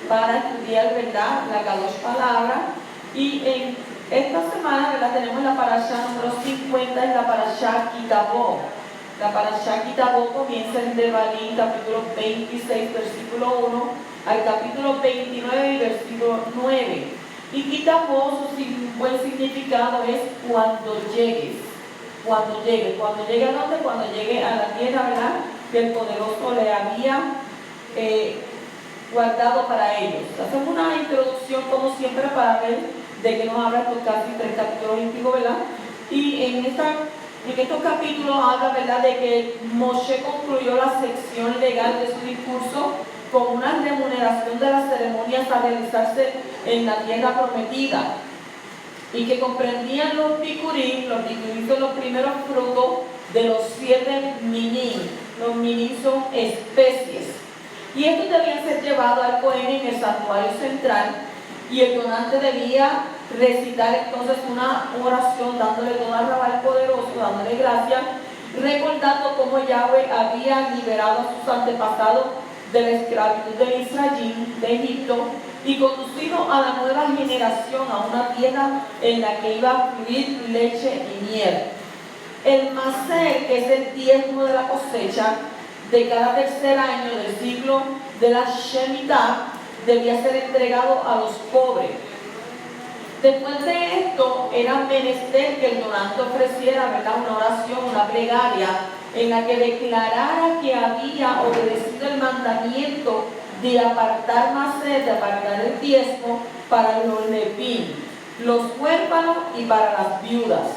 para estudiar, ¿verdad?, la Kadosh Palabra. Y en esta semana, ¿verdad?, tenemos la parashá número 50, es la parashá Kitabó. La parashá Kitabó comienza en Devarim, capítulo 26, versículo 1, al capítulo 29 y versículo 9. Y Kitabó, su buen significado es cuando llegues. Cuando llegue. ¿Cuando llegue a dónde? Cuando llegue a la tierra, ¿verdad?, que el poderoso le había guardado para ellos. Hacemos una introducción, como siempre, para ver de qué nos habla estos casi 3 capítulos íntimos, ¿verdad? Y en estos capítulos habla, ¿verdad?, de que Moshe concluyó la sección legal de su discurso con una remuneración de las ceremonias a realizarse en la tierra prometida, y que comprendían los bikurim son los primeros frutos de los 7 minim. Los minim son especies, y estos debían ser llevados al Cohen en el santuario central, y el donante debía recitar entonces una oración dándole toda la al poderoso, dándole gracias, recordando cómo Yahweh había liberado a sus antepasados de la esclavitud de Israel, de Egipto, y conducido a la nueva generación a una tierra en la que iba a fluir leche y miel. El maser, que es el diezmo de la cosecha de cada tercer año del ciclo de la Shemitah, debía ser entregado a los pobres. Después de esto, era menester que el donante ofreciera, ¿verdad?, una oración, una plegaria, en la que declarara que había obedecido el mandamiento de apartar maser, de apartar el diezmo para los levim, los huérfanos y para las viudas.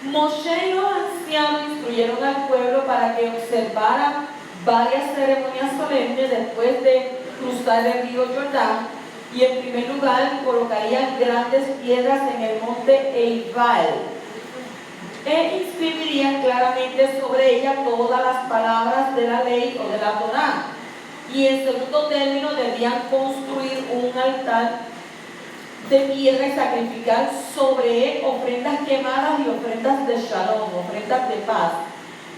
Moshe y los ancianos instruyeron al pueblo para que observara varias ceremonias solemnes después de cruzar el río Jordán, y en primer lugar colocarían grandes piedras en el monte Eibal e inscribirían claramente sobre ella todas las palabras de la ley o de la Torá, y en segundo término debían construir un altar de piedra y sacrificar sobre él ofrendas quemadas y ofrendas de shalom, ofrendas de paz.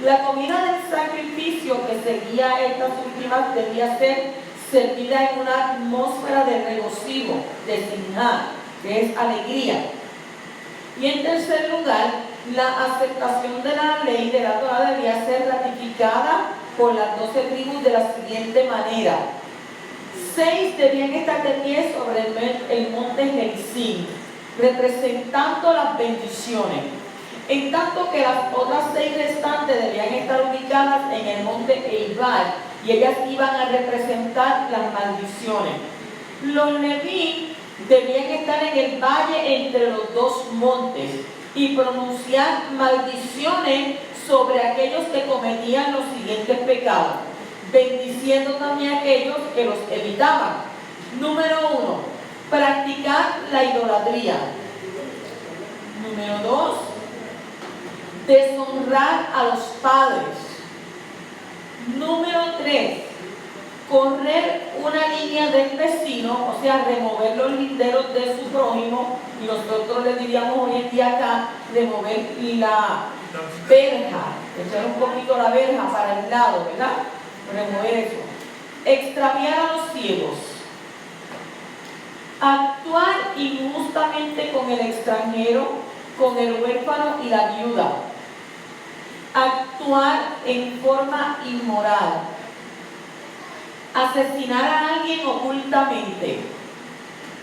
La comida del sacrificio que seguía estas últimas debía ser servida en una atmósfera de regocijo, de simjá, que es alegría. Y en tercer lugar, la aceptación de la ley de la Torá debía ser ratificada por las 12 tribus de la siguiente manera: 6 debían estar de pie sobre el monte Gerizim, representando las bendiciones, en tanto que las otras 6 restantes debían estar ubicadas en el monte Eibal, y ellas iban a representar las maldiciones. Los levim debían estar en el valle entre los 2 montes y pronunciar maldiciones sobre aquellos que cometían los siguientes pecados, bendiciendo también a aquellos que los evitaban. Número 1, practicar la idolatría. Número 2, deshonrar a los padres. Número 3, correr una línea del vecino, o sea, remover los linderos de su prójimo, y nosotros le diríamos hoy en día acá, remover la verja, echar un poquito la verja para el lado, ¿verdad? Remover eso. Extraviar a los ciegos. Actuar injustamente con el extranjero, con el huérfano y la viuda. Actuar en forma inmoral. Asesinar a alguien ocultamente.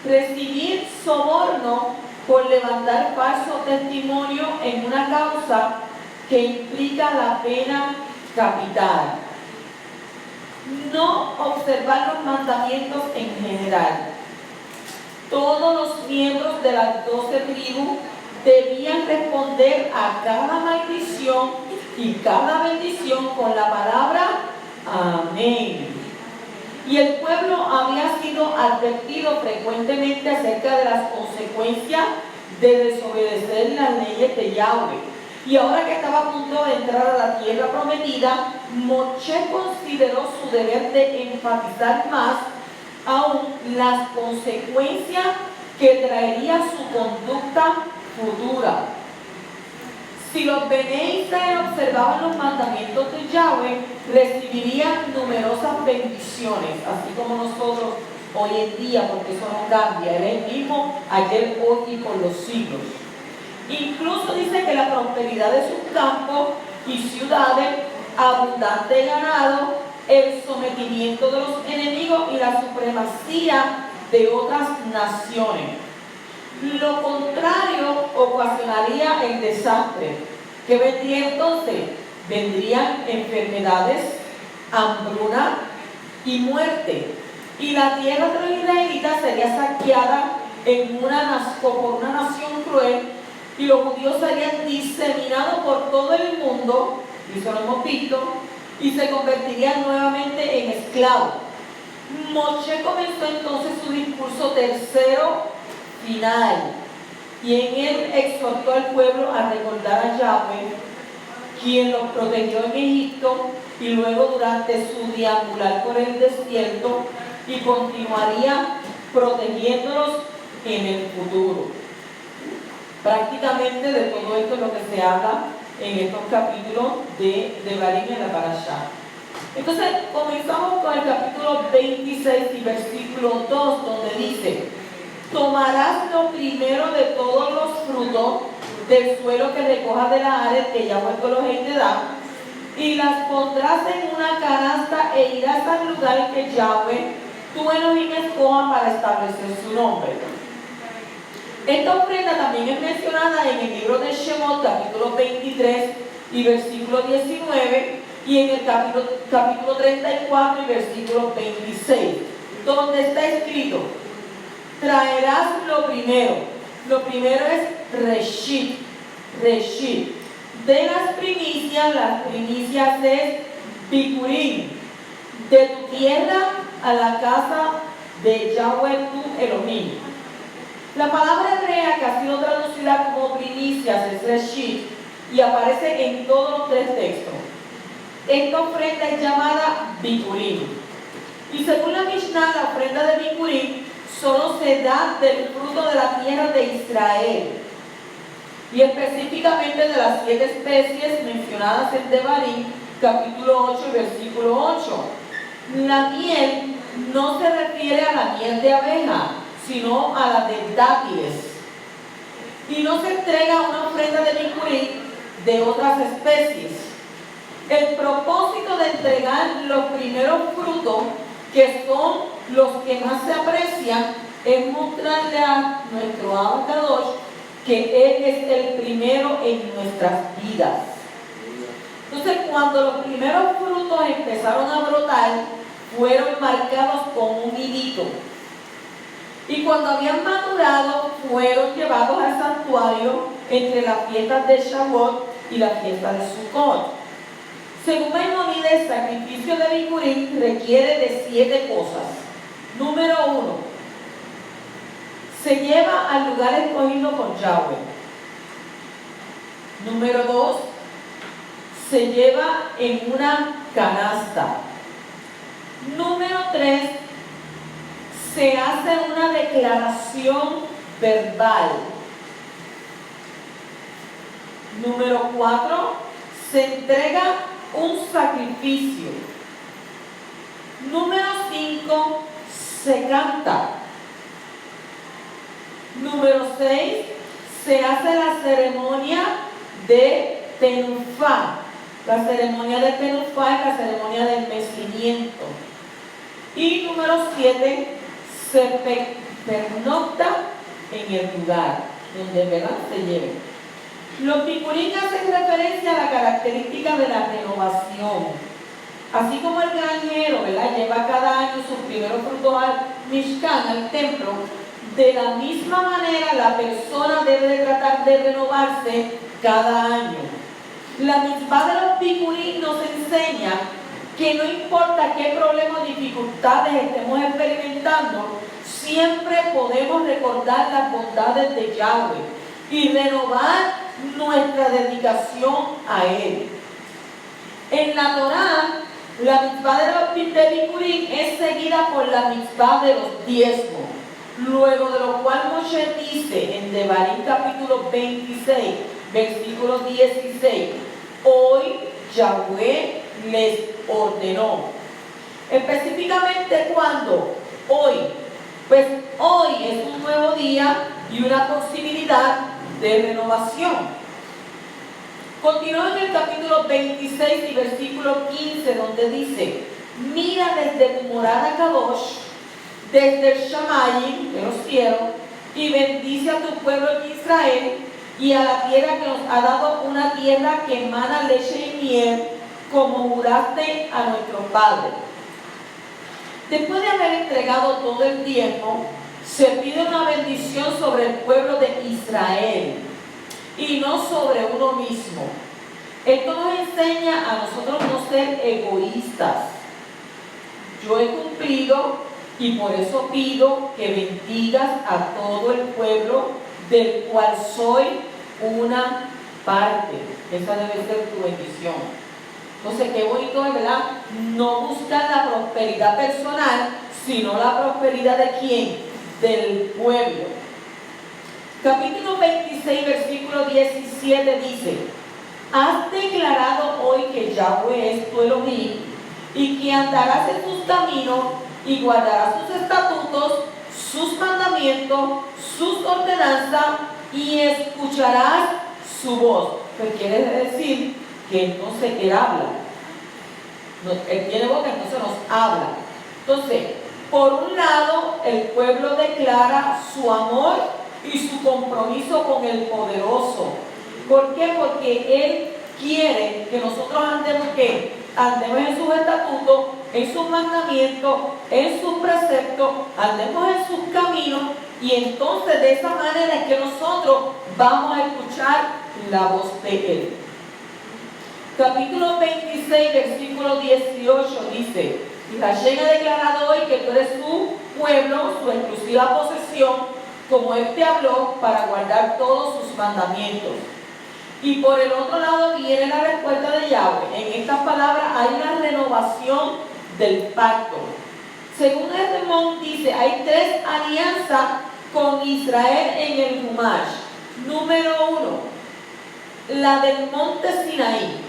Recibir soborno por levantar falso testimonio en una causa que implica la pena capital. No observar los mandamientos en general. Todos los miembros de las 12 tribus debían responder a cada maldición y cada bendición con la palabra amén. Y el pueblo había sido advertido frecuentemente acerca de las consecuencias de desobedecer las leyes de Yahweh. Y ahora que estaba a punto de entrar a la tierra prometida, Moshe consideró su deber de enfatizar más aún las consecuencias que traería su conducta futura. Si los Bnei Israel observaban los mandamientos de Yahweh, recibirían numerosas bendiciones, así como nosotros hoy en día, porque eso no cambia, Él es el mismo ayer, hoy y por los siglos. Incluso dice que la prosperidad de sus campos y ciudades, abundante ganado, el sometimiento de los enemigos y la supremacía de otras naciones. Lo contrario ocasionaría el desastre. ¿Qué vendría entonces? Vendrían enfermedades, hambruna y muerte. Y la tierra de los israelitas sería saqueada por una nación cruel, y los judíos serían diseminados por todo el mundo, y eso lo hemos visto, y se convertirían nuevamente en esclavos. Moshe comenzó entonces su discurso tercero final, y en él exhortó al pueblo a recordar a Yahweh, quien los protegió en Egipto y luego durante su deambular por el desierto, y continuaría protegiéndolos en el futuro. Prácticamente de todo esto es lo que se habla en estos capítulos de Devarim en la Parashá. Entonces comenzamos con el capítulo 26 y versículo 2, donde dice: tomarás lo primero de todos los frutos del suelo que recojas de la área que Yahweh tu Elohim te da, y las pondrás en una canasta e irás al lugar que Yahweh tu Elohim escoja para establecer su nombre. Esta ofrenda también es mencionada en el libro de Shemot, capítulo 23 y versículo 19, y en el capítulo 34 y versículo 26, donde está escrito: traerás lo primero. Lo primero es Reshit. De las primicias es Bikurim. De tu tierra a la casa de Yahweh tu Elohim. La palabra hebrea que ha sido traducida como primicias es Reshit y aparece en todos los tres textos. Esta ofrenda es llamada Bikurim. Y según la Mishnah, la ofrenda de Bikurim solo se da del fruto de la tierra de Israel, y específicamente de las 7 especies mencionadas en Devarim, capítulo 8 y versículo 8. La miel no se refiere a la miel de abeja, sino a la de dátiles. Y no se entrega una ofrenda de Bikurim de otras especies. El propósito de entregar los primeros frutos, que son los que más se aprecian, es mostrarle a nuestro Abacadosh que Él es el primero en nuestras vidas. Entonces, cuando los primeros frutos empezaron a brotar, fueron marcados con un hilito. Y cuando habían madurado, fueron llevados al santuario entre las fiestas de Shavuot y la fiesta de Sukkot. Según Maimónides, el sacrificio de Bikurim requiere de 7 cosas. Número 1, se lleva al lugar escogido por Yahweh. Número 2, se lleva en una canasta. Número 3, se hace una declaración verbal. Número 4, se entrega un sacrificio. Número 5, se canta. Número 6, se hace la ceremonia de Tenufá. La ceremonia de Tenufá es la ceremonia del mecimiento. Y número 7, se pernocta en el lugar donde se lleve. Los Bikurim hacen referencia a la característica de la renovación. Así como el granjero, lleva cada año sus primeros frutos al Mishkan, al templo, de la misma manera la persona debe de tratar de renovarse cada año. La mitzvah de los Bikurim nos enseña que no importa qué problemas o dificultades estemos experimentando, siempre podemos recordar las bondades de Yahweh y renovar nuestra dedicación a Él. En la Torá, la mitzvah de Bikurim es seguida por la mitzvah de los diezmos, luego de lo cual Moshe dice en Devarim capítulo 26, versículo 16, hoy Yahweh les ordenó. Específicamente cuando hoy, Pues hoy es un nuevo día y una posibilidad de renovación. Continúa en el capítulo 26 y versículo 15, donde dice: mira desde tu morada Kadosh, desde el Shamayim, de los cielos, y bendice a tu pueblo en Israel y a la tierra que nos ha dado, una tierra que emana leche y miel, como juraste a nuestros padres. Después de haber entregado todo el tiempo, se pide una bendición sobre el pueblo de Israel y no sobre uno mismo. Esto nos enseña a nosotros no ser egoístas. Yo he cumplido y por eso pido que bendigas a todo el pueblo del cual soy una parte. Esa debe ser tu bendición. Entonces, qué bonito es, ¿verdad? No buscar la prosperidad personal, sino la prosperidad de ¿quién? Del pueblo. Capítulo 26, versículo 17 dice: has declarado hoy que Yahweh es tu Elohim y que andarás en sus caminos y guardarás sus estatutos, sus mandamientos, sus ordenanzas y escucharás su voz. Pues quiere decir que entonces Él habla. Él tiene boca, entonces nos habla. Entonces, por un lado, el pueblo declara su amor y su compromiso con el poderoso. ¿Por qué? Porque Él quiere que nosotros andemos, ¿qué? Andemos en sus estatutos, en sus mandamientos, en sus preceptos, andemos en sus caminos, y entonces de esa manera es que nosotros vamos a escuchar la voz de Él. Capítulo 26, versículo 18 dice: y Hashem ha declarado hoy que tú eres su pueblo, su exclusiva posesión, como Él te habló, para guardar todos sus mandamientos. Y por el otro lado viene la respuesta de Yahweh. En estas palabras hay una renovación del pacto. Según Edmond dice, hay 3 alianzas con Israel en el Humash. Número 1, la del monte Sinaí.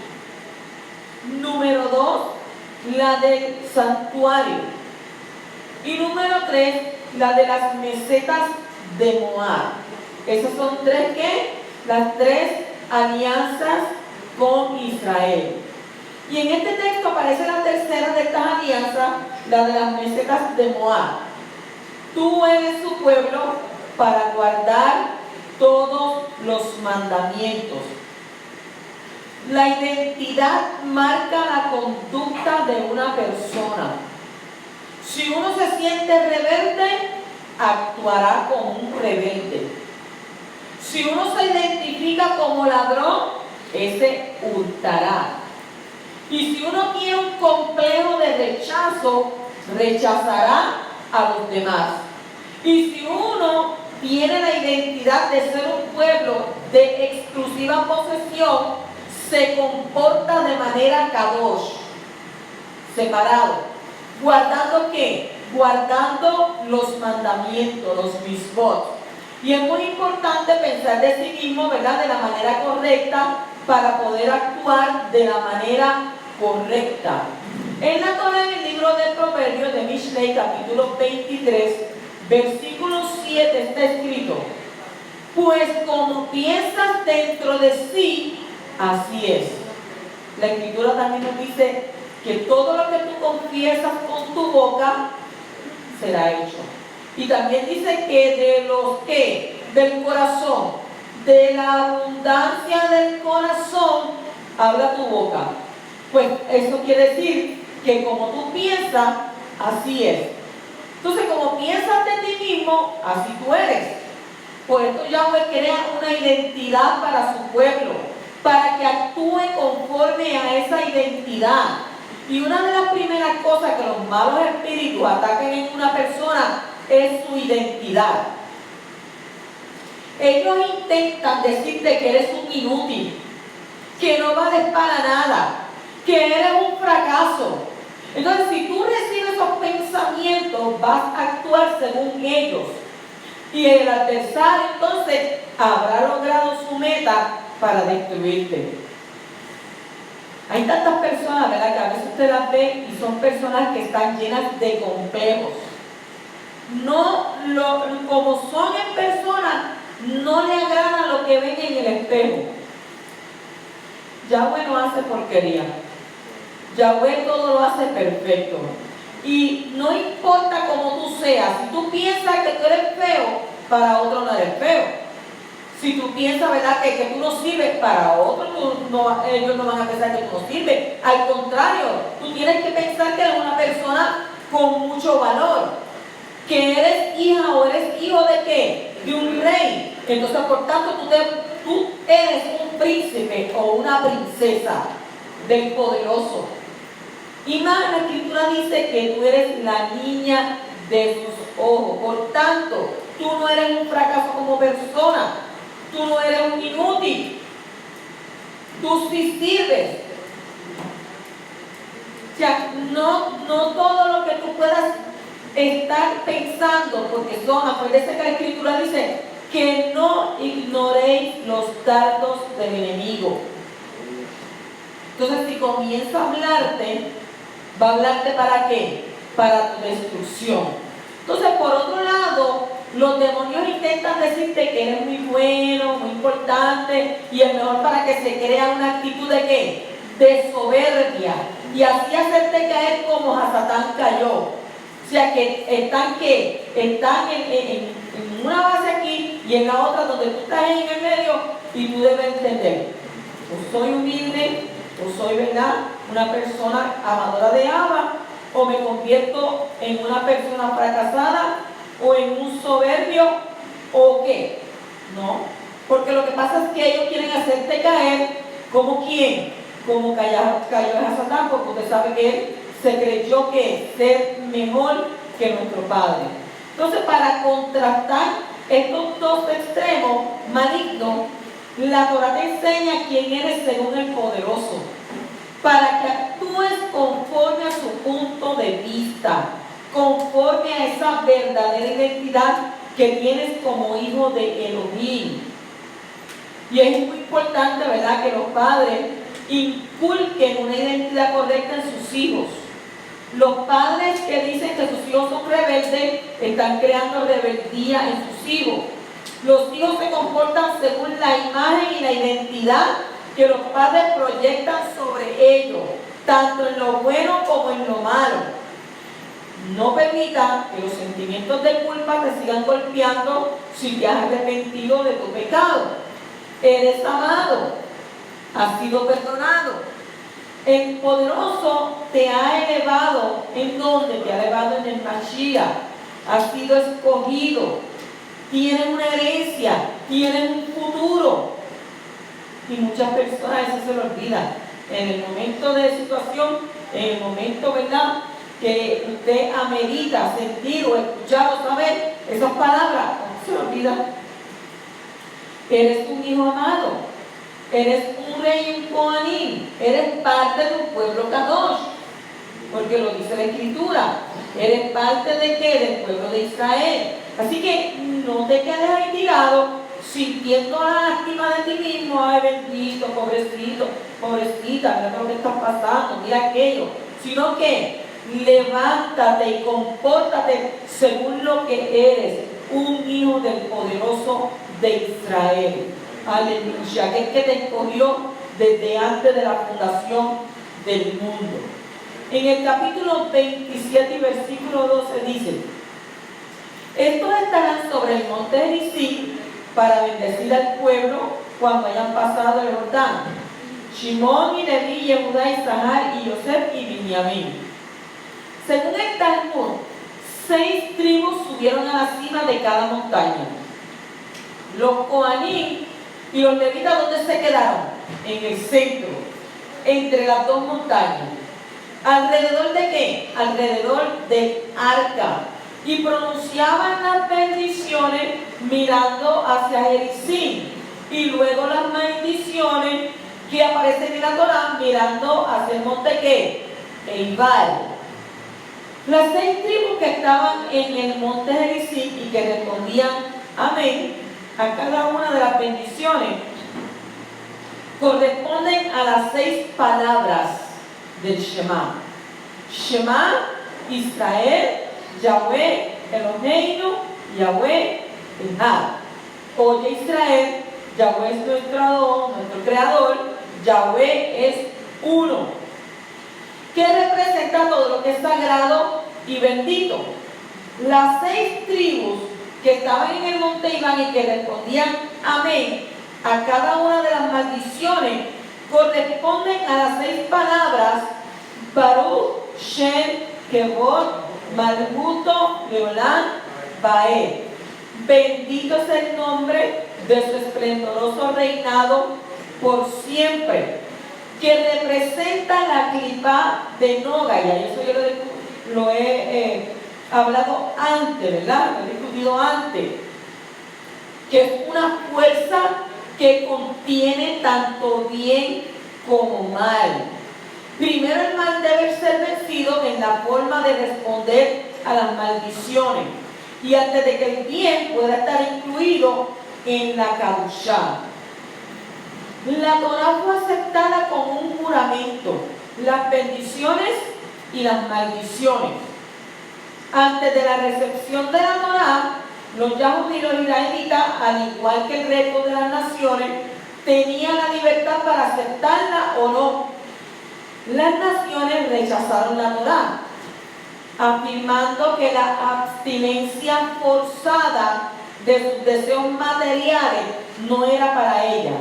Número 2, la del santuario. Y número 3, la de las mesetas de Moab. Esas son 3, ¿qué? Las 3 alianzas con Israel. Y en este texto aparece la tercera de estas alianzas, la de las mesetas de Moab. Tú eres su pueblo para guardar todos los mandamientos. La identidad marca la conducta de una persona. Si uno se siente rebelde, actuará como un rebelde. Si uno se identifica como ladrón, ese hurtará. Y si uno tiene un complejo de rechazo, rechazará a los demás. Y si uno tiene la identidad de ser un pueblo de exclusiva posesión, se comporta de manera kadosh, separado. ¿Guardando qué? Guardando los mandamientos, los mitzvot. Y es muy importante pensar de sí mismo, ¿verdad?, de la manera correcta para poder actuar de la manera correcta. En la Torá, en el libro de Proverbios de Mishlei, capítulo 23, versículo 7, está escrito: pues como piensas dentro de sí, así es. La Escritura también nos dice que todo lo que tú confiesas con tu boca será hecho. Y también dice que de los que, del corazón, de la abundancia del corazón, habla tu boca. Pues eso quiere decir que como tú piensas, así es. Entonces, como piensas de ti mismo, así tú eres. Por esto Yahweh crea una identidad para su pueblo, para que actúe conforme a esa identidad. Y una de las primeras cosas que los malos espíritus atacan en una persona es su identidad. Ellos intentan decirte que eres un inútil, que no vales para nada, que eres un fracaso. Entonces, si tú recibes esos pensamientos, vas a actuar según ellos. Y el adversario entonces habrá logrado su meta para destruirte. Hay tantas personas, ¿verdad?, que a veces usted las ve y son personas que están llenas de complejos. como son en persona, no le agrada lo que ven en el espejo. Yahweh no hace porquería. Yahweh todo lo hace perfecto. Y no importa cómo tú seas, si tú piensas que tú eres feo, para otro no eres feo. Si tú piensas, ¿verdad?, que tú no sirves, para otros ellos no van a pensar que tú no sirves. Al contrario, tú tienes que pensar que eres una persona con mucho valor. Que eres hija o eres hijo de ¿qué? De un rey. Entonces, por tanto, tú eres un príncipe o una princesa del poderoso. Y más, la escritura dice que tú eres la niña de sus ojos. Por tanto, tú no eres un fracaso como persona. Tú no eres un inútil. Tú sí sirves. O sea, no todo lo que tú puedas estar pensando, porque acuérdense que la escritura dice que no ignoréis los dardos del enemigo. Entonces, si comienza a hablarte, va a hablarte ¿para qué? Para tu destrucción. Entonces, por otro lado, los demonios intentan decirte que eres muy bueno, muy importante, y el mejor para que se crea una actitud de ¿qué? De soberbia, y así hacerte caer como a Satán cayó. O sea que están en una base aquí y en la otra donde tú estás en el medio, y tú debes entender, o soy humilde, o soy, ¿verdad?, una persona amadora de Abba, o me convierto en una persona fracasada, o en un soberbio, o qué. No, porque lo que pasa es que ellos quieren hacerte caer como quién, como cayó a Satán, porque usted sabe que él se creyó que ser mejor que nuestro Padre. Entonces, para contrastar estos dos extremos malignos, la Torá te enseña quién eres según el poderoso, para que actúes conforme a su punto de vista, conforme a esa verdadera identidad que tienes como hijo de Elohim. Y es muy importante, ¿verdad?, que los padres inculquen una identidad correcta en sus hijos. Los padres que dicen que sus hijos son rebeldes están creando rebeldía en sus hijos. Los hijos se comportan según la imagen y la identidad que los padres proyectan sobre ellos, tanto en lo bueno como en lo malo. No permita que los sentimientos de culpa te sigan golpeando si te has arrepentido de tu pecado. Eres amado, has sido perdonado. El poderoso te ha elevado. ¿En dónde? Te ha elevado en el Mashiach. Has sido escogido. Tienes una herencia. Tienes un futuro. Y muchas personas eso se lo olvidan. En el momento de situación, en el momento, ¿verdad?, que usted amerita sentir o escuchar o saber esas palabras, no se lo olvida. Eres un hijo amado. Eres un rey y un coanín. Eres parte de un pueblo kadosh, porque lo dice la escritura. Eres parte de ¿qué? Del pueblo de Israel. Así que no te quedes ahí tirado sintiendo la lástima de ti mismo. Ay, bendito, pobrecito, pobrecita, mira lo que está pasando, mira aquello. Sino que levántate y compórtate según lo que eres, un hijo del poderoso de Israel. Aleluya, que es que te escogió desde antes de la fundación del mundo. En el capítulo 27 y versículo 12 dice: estos estarán sobre el monte Gerizim para bendecir al pueblo cuando hayan pasado el Jordán. Shimón y Leví, Yehudá, Isahar y Yosef y Binyamin. Según el Talmud, 6 tribus subieron a la cima de cada montaña. Los Coanim y los levitas, ¿dónde se quedaron? En el centro, entre las dos montañas. ¿Alrededor de qué? Alrededor del arca. Y pronunciaban las bendiciones mirando hacia Gerizim. Y luego las maldiciones que aparecen en la Torá mirando hacia el monte ¿qué? Eibal. Las 6 tribus que estaban en el monte Gerizim y que respondían amén a cada una de las bendiciones corresponden a las 6 palabras del Shema. Shema, Israel, Yahweh, Eloheinu, Yahweh, Echad. Oye Israel, Yahweh es nuestro creador, Yahweh es uno. ¿Qué representa todo lo que es sagrado y bendito? Las 6 tribus que estaban en el monte Iván y que respondían amén a cada una de las maldiciones corresponden a las 6 palabras Baruch, Shem, Kevod, Malhuto, Leolán, Bae. Bendito es el nombre de su esplendoroso reinado por siempre, que representa la clipa de Noga. Y eso yo lo he hablado antes, ¿verdad? Lo he discutido antes. Que es una fuerza que contiene tanto bien como mal. Primero el mal debe ser vencido en la forma de responder a las maldiciones. Y antes de que el bien pueda estar incluido en la Kadushá. La Torá fue aceptada como un juramento, las bendiciones y las maldiciones. Antes de la recepción de la Torá, los Yahud y los israelitas, al igual que el resto de las naciones, tenían la libertad para aceptarla o no. Las naciones rechazaron la Torá, afirmando que la abstinencia forzada de sus deseos materiales no era para ellas.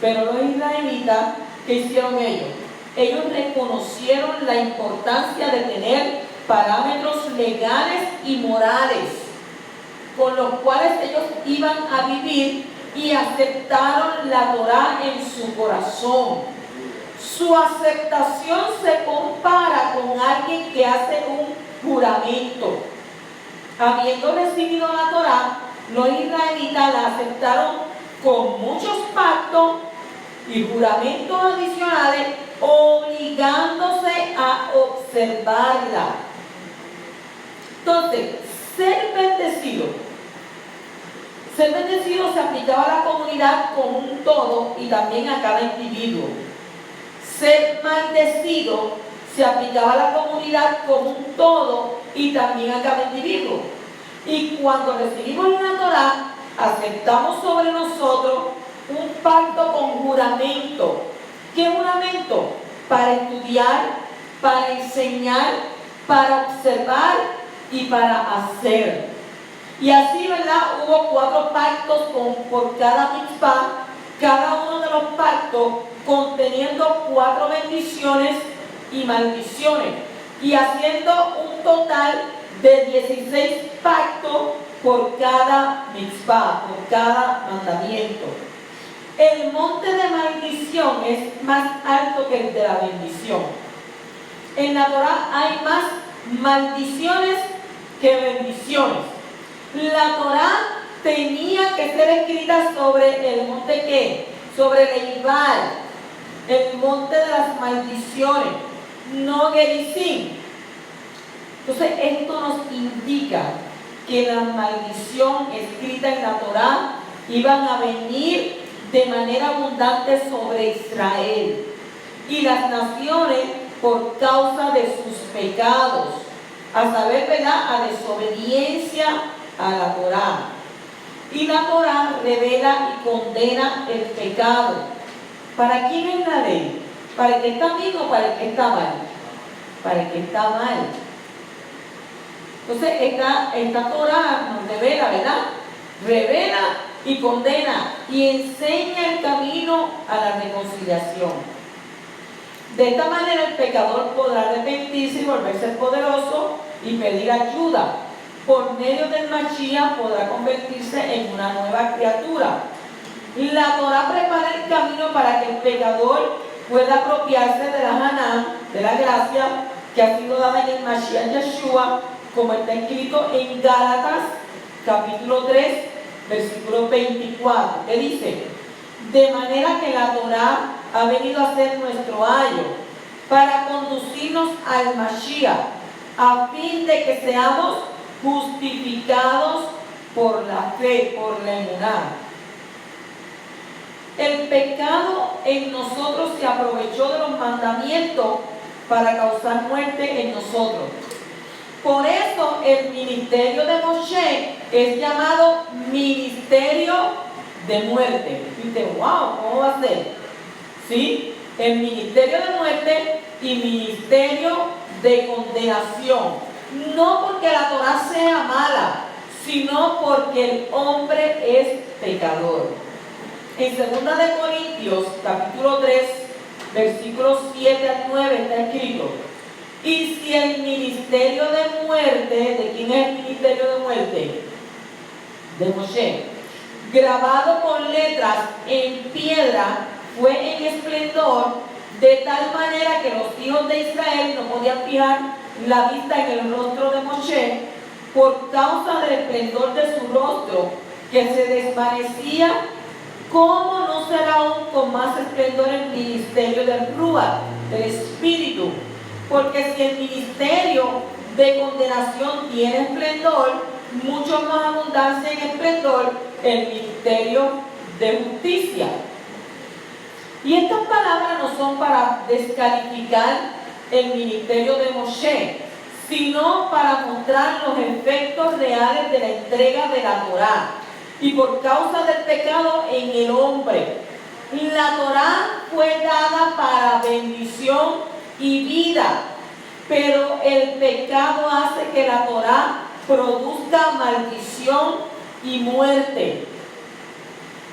Pero los israelitas, ¿qué hicieron ellos? Ellos reconocieron la importancia de tener parámetros legales y morales con los cuales ellos iban a vivir y aceptaron la Torá en su corazón. Su aceptación se compara con alguien que hace un juramento. Habiendo recibido la Torá, los israelitas la aceptaron con muchos pactos y juramentos adicionales, obligándose a observarla. Entonces, ser bendecido se aplicaba a la comunidad como un todo y también a cada individuo. Ser maldecido se aplicaba a la comunidad como un todo y también a cada individuo. Y cuando recibimos la Torá, aceptamos sobre nosotros un pacto con juramento. ¿Qué juramento? Para estudiar, para enseñar, para observar y para hacer. Y así, ¿verdad? Hubo 4 pactos por cada mitzvah, cada uno de los pactos conteniendo 4 bendiciones y maldiciones, y haciendo un total de 16 pactos por cada mitzvah, por cada mandamiento. El monte de maldición es más alto que el de la bendición. En la Torá hay más maldiciones que bendiciones. La Torá tenía que ser escrita sobre el monte ¿qué? Sobre el Eibal, el monte de las maldiciones, no Gerizim. Entonces esto nos indica que la maldición escrita en la Torá iban a venir de manera abundante sobre Israel y las naciones por causa de sus pecados, a saber, ¿verdad?, a desobediencia a la Torá. Y la Torá revela y condena el pecado. ¿Para quién es la ley? ¿Para el que está bien o para el que está mal? Para el que está mal. Entonces esta Torá nos revela, ¿verdad? Revela y condena y enseña el camino a la reconciliación. De esta manera el pecador podrá arrepentirse y volverse poderoso y pedir ayuda. Por medio del Mashiach podrá convertirse en una nueva criatura. La Torá prepara el camino para que el pecador pueda apropiarse de la Haná, de la gracia que ha sido dada en el Mashiach Yeshua, como está escrito en Gálatas capítulo 3, versículo 24, que dice: de manera que la Torá ha venido a ser nuestro ayo para conducirnos al Mashiach, a fin de que seamos justificados por la fe, por la emuná. El pecado en nosotros se aprovechó de los mandamientos para causar muerte en nosotros. Por eso el ministerio de Moshe es llamado ministerio de muerte. Y dice, wow, ¿cómo va a ser? ¿Sí? El ministerio de muerte y ministerio de condenación. No porque la Torá sea mala, sino porque el hombre es pecador. En 2 Corintios, capítulo 3, versículos 7 al 9 está escrito: y si el ministerio de muerte, ¿de quién es el ministerio de muerte? De Moshe, grabado con letras en piedra, fue en esplendor, de tal manera que los hijos de Israel no podían fijar la vista en el rostro de Moshe por causa del esplendor de su rostro, que se desvanecía. ¿Cómo no será aún con más esplendor el ministerio del Ruach, del Espíritu? Porque si el ministerio de condenación tiene esplendor, mucho más abundancia en esplendor el ministerio de justicia. Y estas palabras no son para descalificar el ministerio de Moshe, sino para mostrar los efectos reales de la entrega de la Torá. Y por causa del pecado en el hombre, la Torá fue dada para bendición y vida, pero el pecado hace que la Torá produzca maldición y muerte.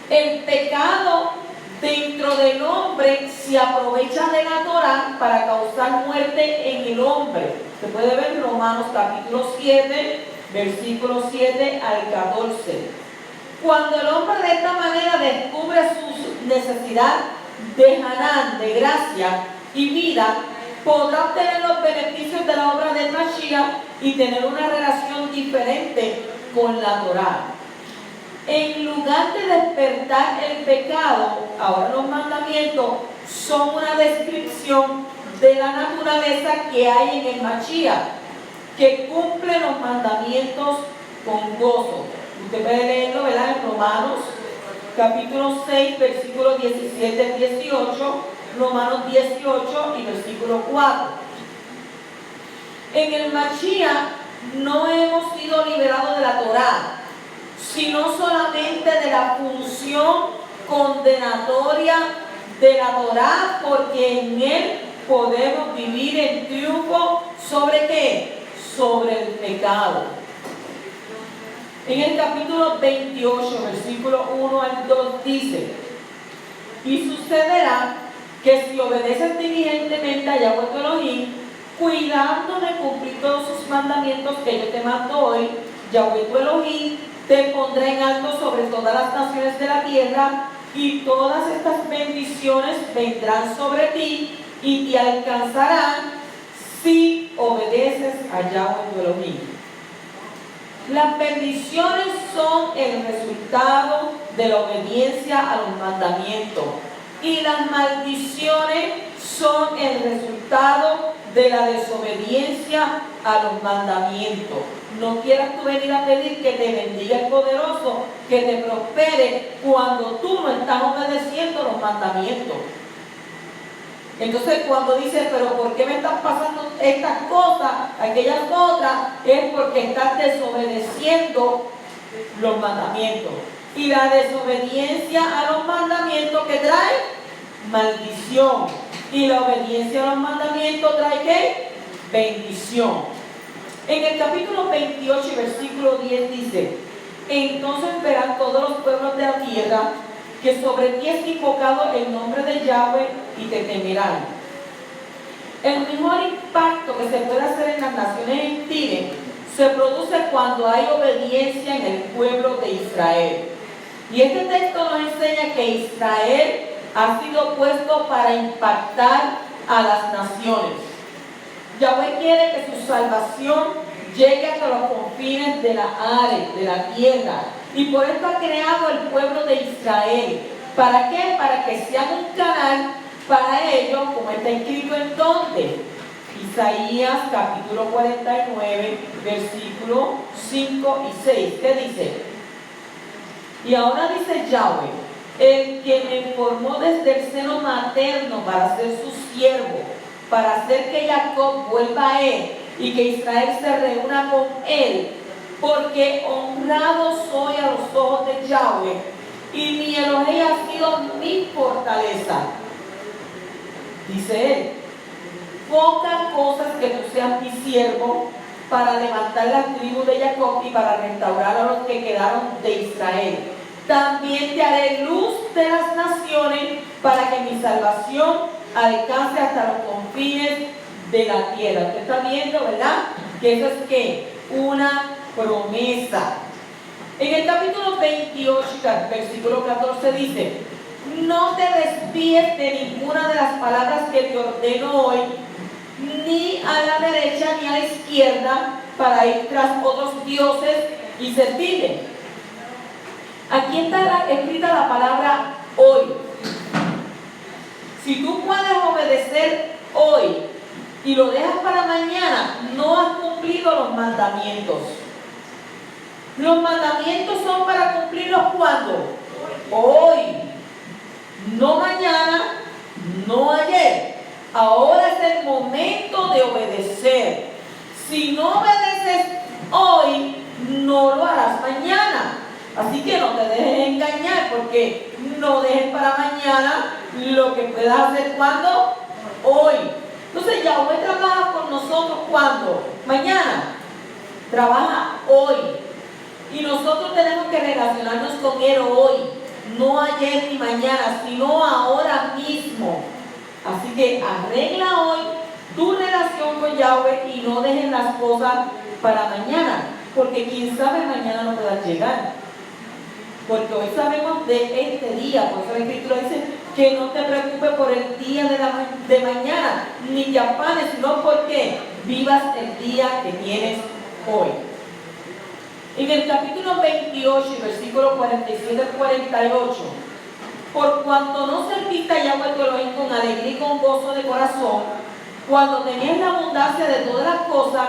El pecado dentro del hombre se aprovecha de la Torá para causar muerte en el hombre. Se puede ver en Romanos capítulo 7, versículos 7 al 14. Cuando el hombre de esta manera descubre su necesidad de Hanán, de gracia y vida, podrá obtener los beneficios de la obra del Mashiach y tener una relación diferente con la Torá. En lugar de despertar el pecado, ahora los mandamientos son una descripción de la naturaleza que hay en el Mashiach, que cumple los mandamientos con gozo. Usted puede leerlo, ¿verdad? En Romanos capítulo 6, versículos 17 al 18, Romanos 18 y versículo 4. En el Mashiach no hemos sido liberados de la Torá, sino solamente de la función condenatoria de la Torá, porque en él podemos vivir en triunfo ¿sobre qué? Sobre el pecado. En el capítulo 28, versículo 1 al 2 dice: y sucederá que si obedeces diligentemente a Yahweh tu Elohim, cuidando de cumplir todos sus mandamientos que yo te mando hoy, Yahweh tu Elohim te pondrá en alto sobre todas las naciones de la tierra, y todas estas bendiciones vendrán sobre ti y te alcanzarán si obedeces a Yahweh tu Elohim. Las bendiciones son el resultado de la obediencia a los mandamientos, y las maldiciones son el resultado de la desobediencia a los mandamientos. No quieras tú venir a pedir que te bendiga el poderoso, que te prospere, cuando tú no estás obedeciendo los mandamientos. Entonces cuando dice, pero ¿por qué me están pasando estas cosas, aquellas otras? Es porque estás desobedeciendo los mandamientos. Y la desobediencia a los mandamientos, ¿qué trae? Maldición. Y la obediencia a los mandamientos trae ¿qué? Bendición. En el capítulo 28, versículo 10 dice: entonces verán todos los pueblos de la tierra que sobre ti es invocado el nombre de Yahweh, y te temerán. El mejor impacto que se puede hacer en las naciones gentiles se produce cuando hay obediencia en el pueblo de Israel. Y este texto nos enseña que Israel ha sido puesto para impactar a las naciones. Yahweh quiere que su salvación llegue hasta los confines de la área, de la tierra. Y por esto ha creado el pueblo de Israel. ¿Para qué? Para que sean un canal para ellos, como está escrito en donde. Isaías capítulo 49, versículos 5 y 6. ¿Qué dice? Y ahora dice Yahweh: el que me formó desde el seno materno para ser su siervo, para hacer que Jacob vuelva a él y que Israel se reúna con él, porque honrado soy a los ojos de Yahweh, y mi Elohim ha sido mi fortaleza. Dice él, pocas cosas que tú seas mi siervo para levantar las tribus de Jacob y para restaurar a los que quedaron de Israel. También te haré luz de las naciones para que mi salvación alcance hasta los confines de la tierra. Usted está viendo, ¿verdad? Que eso es ¿qué? Una promesa. En el capítulo 28, versículo 14 dice, no te desvíes de ninguna de las palabras que te ordeno hoy, ni a la derecha ni a la izquierda, para ir tras otros dioses y servirles. Aquí está escrita la palabra hoy. Si tú puedes obedecer hoy y lo dejas para mañana, no has cumplido los mandamientos. Los mandamientos son para cumplirlos ¿cuándo? Hoy. No mañana, no ayer. Ahora es el momento de obedecer. Si no obedeces hoy, no lo harás mañana. Así que no te dejes engañar, porque no dejes para mañana lo que puedas hacer ¿cuándo? Hoy. Entonces Yahweh trabaja con nosotros ¿cuándo? Mañana. Trabaja hoy. Y nosotros tenemos que relacionarnos con Él hoy. No ayer ni mañana, sino ahora mismo. Así que arregla hoy tu relación con Yahweh y no dejes las cosas para mañana, porque quién sabe mañana no pueda llegar. Porque hoy sabemos de este día, por eso la Escritura dice que no te preocupes por el día de mañana, ni te afanes, sino porque vivas el día que tienes hoy. En el capítulo 28, versículo 47 al 48, por cuanto no serviste a Yahweh tu Elohim con alegría y con gozo de corazón, cuando tenías la abundancia de todas las cosas,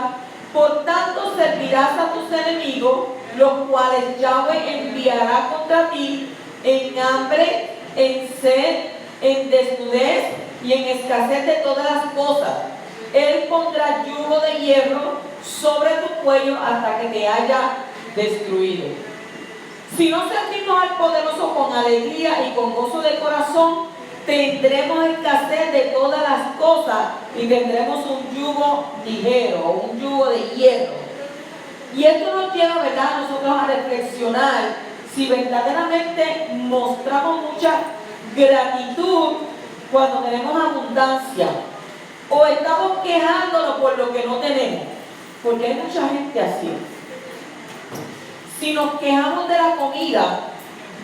por tanto servirás a tus enemigos, los cuales Yahweh enviará contra ti en hambre, en sed, en desnudez y en escasez de todas las cosas. Él pondrá yugo de hierro sobre tu cuello hasta que te haya destruido. Si no servimos al poderoso con alegría y con gozo de corazón, tendremos escasez de todas las cosas y tendremos un yugo ligero, un yugo de hierro. Y esto nos lleva, ¿verdad?, a nosotros a reflexionar si verdaderamente mostramos mucha gratitud cuando tenemos abundancia o estamos quejándonos por lo que no tenemos, porque hay mucha gente así. Si nos quejamos de la comida,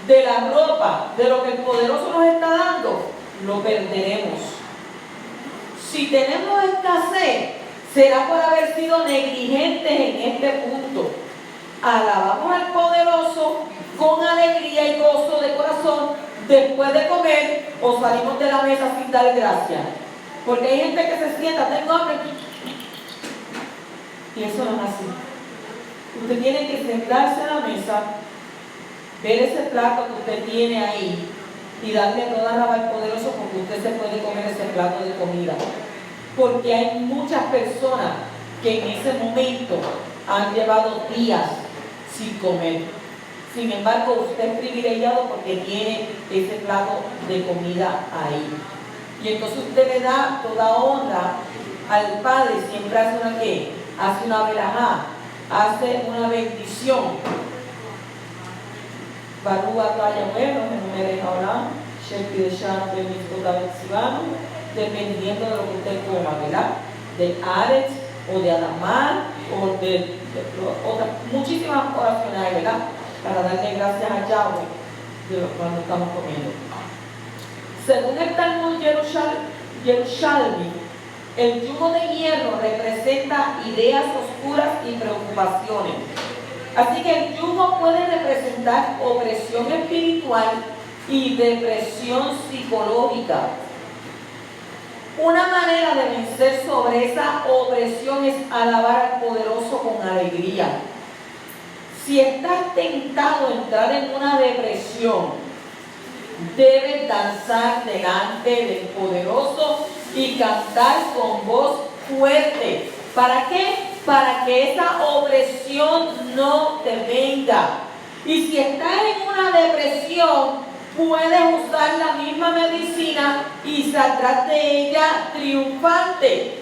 de la ropa, de lo que el poderoso nos está dando, lo perderemos. Si tenemos escasez, será por haber sido negligentes en este punto. Alabamos al poderoso con alegría y gozo de corazón después de comer o salimos de la mesa sin dar gracias. Porque hay gente que se sienta, tengo hambre, y eso no es así. Usted tiene que sentarse a la mesa, ver ese plato que usted tiene ahí y darle toda la al poderoso, porque usted se puede comer ese plato de comida. Porque hay muchas personas que en ese momento han llevado días sin comer. Sin embargo, usted es privilegiado porque tiene ese plato de comida ahí. Y entonces usted le da toda honra al Padre. Siempre hace una ¿qué? Hace una verajá, hace una bendición. Barúa talla bueno, que no me deja hablar, Shekti de Shano de Miscota Betsibano, dependiendo de lo que usted coma, ¿verdad? De Aretz o de Adamar o de otras, muchísimas oraciones hay, ¿verdad? Para darle gracias a Yahweh cuando estamos comiendo. Según el Talmud Yerushalmi, el yugo de hierro representa ideas oscuras y preocupaciones. Así que el yugo puede representar opresión espiritual y depresión psicológica. Una manera de vencer sobre esa opresión es alabar al poderoso con alegría. Si estás tentado a entrar en una depresión, debes danzar delante del poderoso y cantar con voz fuerte, ¿Para qué? Para que esa opresión no te venga. Y si estás en una depresión, puedes usar la misma medicina y saldrás de ella triunfante.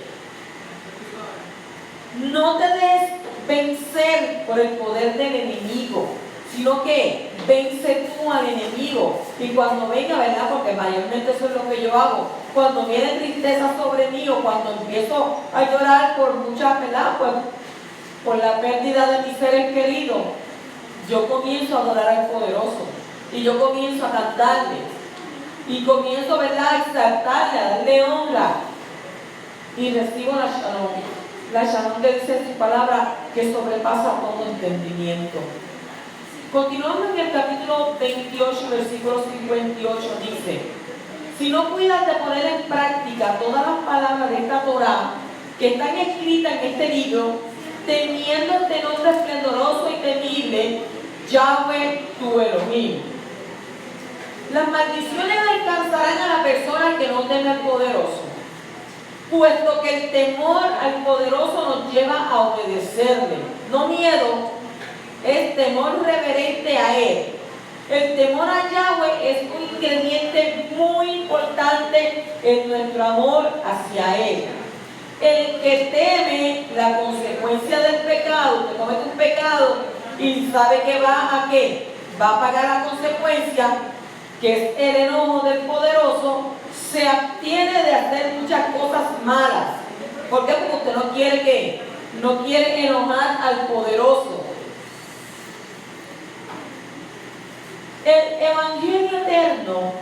No te dejes vencer por el poder del enemigo, sino que vence tú al enemigo. Y cuando venga, ¿verdad? Porque mayormente eso es lo que yo hago. Cuando viene tristeza sobre mí o cuando empiezo a llorar por muchas, ¿verdad? Pues por la pérdida de mis seres queridos, yo comienzo a adorar al poderoso. Y yo comienzo a cantarle. Y comienzo, ¿verdad?, a exaltarle, a darle honra. Y recibo la shalom. La shalom que dice en su palabra que sobrepasa todo entendimiento. Continuamos en el capítulo 28, versículo 58, dice: si no cuidas de poner en práctica todas las palabras de esta Torá que están escritas en este libro, teniendo este nombre esplendoroso y temible, Yahweh tu Elohim. Las maldiciones alcanzarán a la persona que no teme al poderoso, puesto que el temor al poderoso nos lleva a obedecerle. No miedo, es temor reverente a Él. El temor a Yahweh es un ingrediente muy importante en nuestro amor hacia Él. El que teme la consecuencia del pecado, que comete un pecado y sabe que va a qué, va a pagar la consecuencia, que es el enojo del poderoso, se abstiene de hacer muchas cosas malas. ¿Por qué? Porque usted no quiere que, no quiere enojar al poderoso. El Evangelio eterno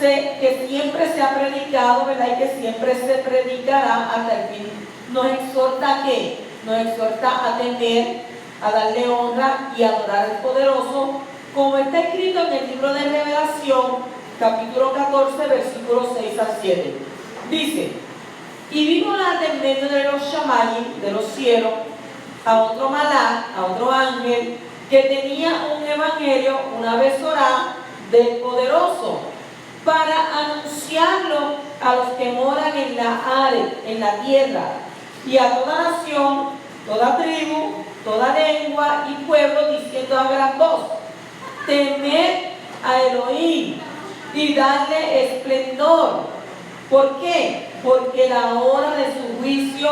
que siempre se ha predicado, ¿verdad? Y que siempre se predicará hasta el fin, nos exhorta a qué? Nos exhorta a temer, a darle honra y adorar al poderoso, como está escrito en el libro de Revelación, capítulo 14, versículos 6 al 7. Dice: y vino delante en medio de los shamayim, de los cielos, a otro malach, a otro ángel, que tenía un evangelio, una besorá del poderoso, para anunciarlo a los que moran en la Are, en la tierra, y a toda nación, toda tribu, toda lengua y pueblo, diciendo a gran voz: temed a Elohim y darle esplendor. ¿Por qué? Porque la hora de su juicio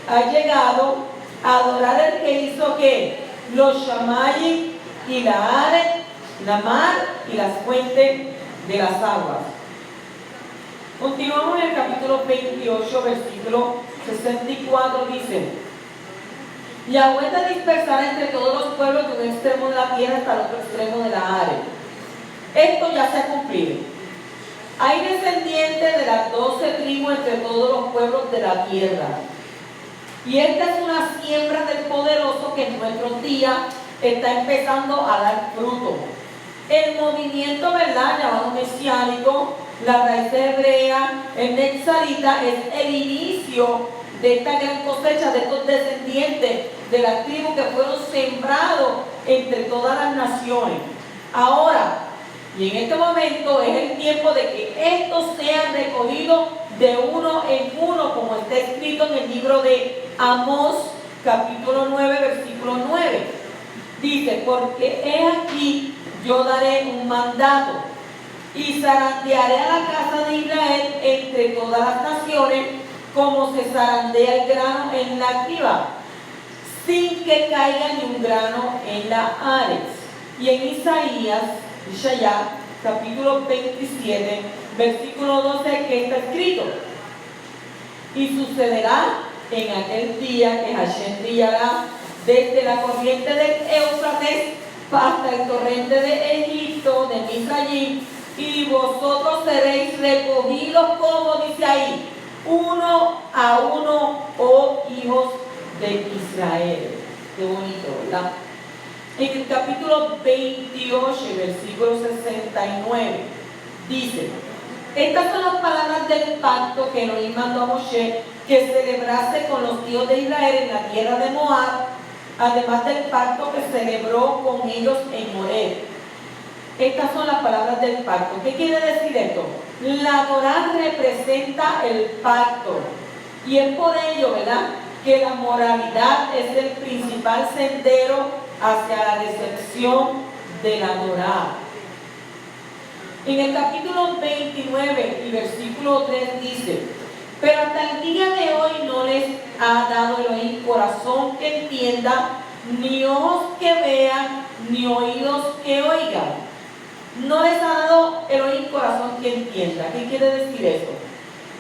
ha llegado. A adorar al que hizo ¿qué? Los shamayim y la Are, la mar y las fuentes de las aguas. Continuamos en el capítulo 28, versículo 64, dice: Yahweh te dispersará entre todos los pueblos de un extremo de la tierra hasta el otro extremo de la Are. Esto ya se ha cumplido. Hay descendientes de las 12 tribus entre todos los pueblos de la tierra. Y esta es una siembra del poderoso que en nuestros días está empezando a dar fruto. El movimiento, ¿verdad?, llamado mesiánico, la raíz hebrea, el Netzarita, es el inicio de esta gran cosecha de estos descendientes de las tribus que fueron sembrados entre todas las naciones. Ahora, y en este momento es el tiempo de que estos sean recogidos de uno en uno, como está escrito en el libro de Amós, capítulo 9, versículo 9. Dice: porque he aquí, yo daré un mandato, y zarandearé a la casa de Israel entre todas las naciones, como se zarandea el grano en la criba, sin que caiga ni un grano en la Ares. Y en Isaías, capítulo 27, versículo 12, que está escrito: y sucederá en aquel día que Hashem brillará desde la corriente del Éufrates hasta el torrente de Egipto, de Misrayim, y vosotros seréis recogidos, como dice ahí, uno a uno, oh hijos de Israel. Qué bonito, ¿verdad? En el capítulo 28, versículo 69, dice: estas son las palabras del pacto que Elohim mandó a Moshe que celebrase con los hijos de Israel en la tierra de Moab, además del pacto que celebró con ellos en Horeb. Estas son las palabras del pacto. ¿Qué quiere decir esto? La Torá representa el pacto, y es por ello, ¿verdad?, que la moralidad es el principal sendero hacia la recepción de la Torá. En el capítulo 29 y versículo 3 dice: pero hasta el día de hoy no les ha dado Elohim corazón que entienda, ni ojos que vean, ni oídos que oigan. No les ha dado Elohim corazón que entienda. ¿Qué quiere decir eso?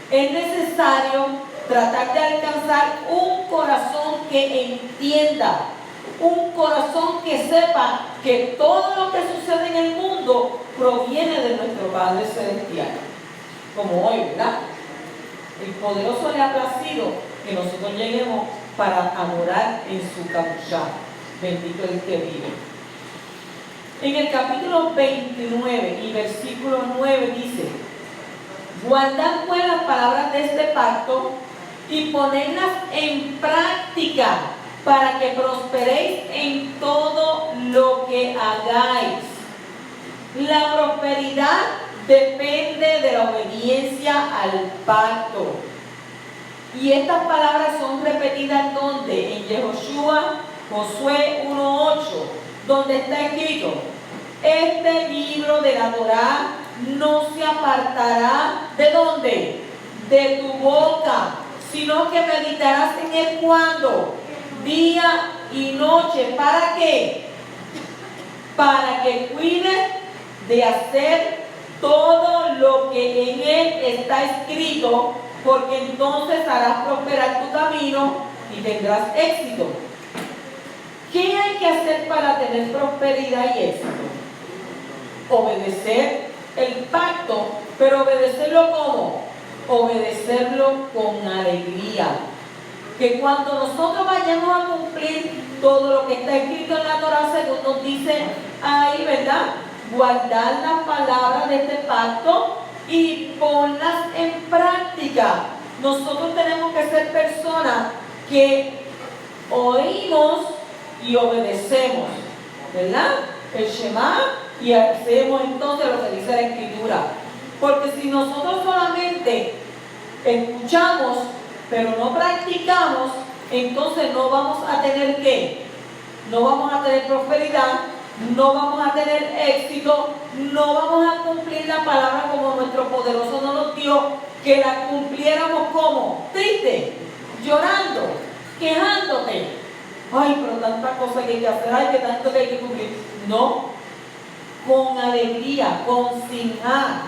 Es necesario tratar de alcanzar un corazón que entienda, un corazón que sepa que todo lo que sucede en el mundo proviene de nuestro Padre Celestial. Como hoy, ¿verdad? El poderoso le ha placido que nosotros lleguemos para adorar en su capuchá. Bendito el que vive. En el capítulo 29 y versículo 9 dice: guardad pues las palabras de este pacto y ponedlas en práctica para que prosperéis en todo lo que hagáis. La prosperidad depende de la obediencia al pacto. Y estas palabras son repetidas ¿dónde? En Yehoshua, Josué 1:8, donde está escrito: este libro de la Torá no se apartará ¿de dónde? De tu boca, sino que meditarás en él cuando día y noche. ¿Para qué? Para que cuides de hacer todo lo que en él está escrito, porque entonces harás prosperar tu camino y tendrás éxito. ¿Qué hay que hacer para tener prosperidad y éxito? Obedecer el pacto, pero obedecerlo ¿cómo? Obedecerlo con alegría. Que cuando nosotros vayamos a cumplir todo lo que está escrito en la Torá, según nos dice ahí, ¿verdad? Guardar las palabras de este pacto y ponlas en práctica. Nosotros tenemos que ser personas que oímos y obedecemos, ¿verdad? El Shema, y hacemos entonces lo que dice la Escritura. Porque si nosotros solamente escuchamos pero no practicamos, entonces no vamos a tener ¿qué? No vamos a tener prosperidad, no vamos a tener éxito, no vamos a cumplir la palabra como nuestro poderoso nos dio, que la cumpliéramos como triste, llorando, quejándote. Ay, pero tantas cosas que hay que hacer, ay, que tanto que hay que cumplir. No, con alegría, con sinjá,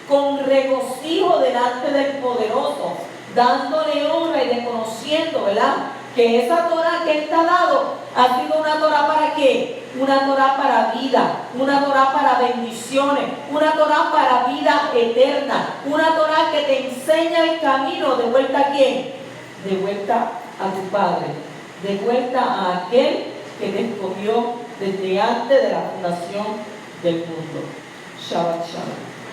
con regocijo delante del poderoso, dándole honra y reconociendo, ¿verdad?, que esa Torá que Él te ha dado ha sido una Torá ¿para qué? Una Torá para vida, una Torá para bendiciones, una Torá para vida eterna, una Torá que te enseña el camino de vuelta ¿a quién? De vuelta a tu Padre, de vuelta a aquel que te escogió desde antes de la fundación del mundo. Shabbat Shalom.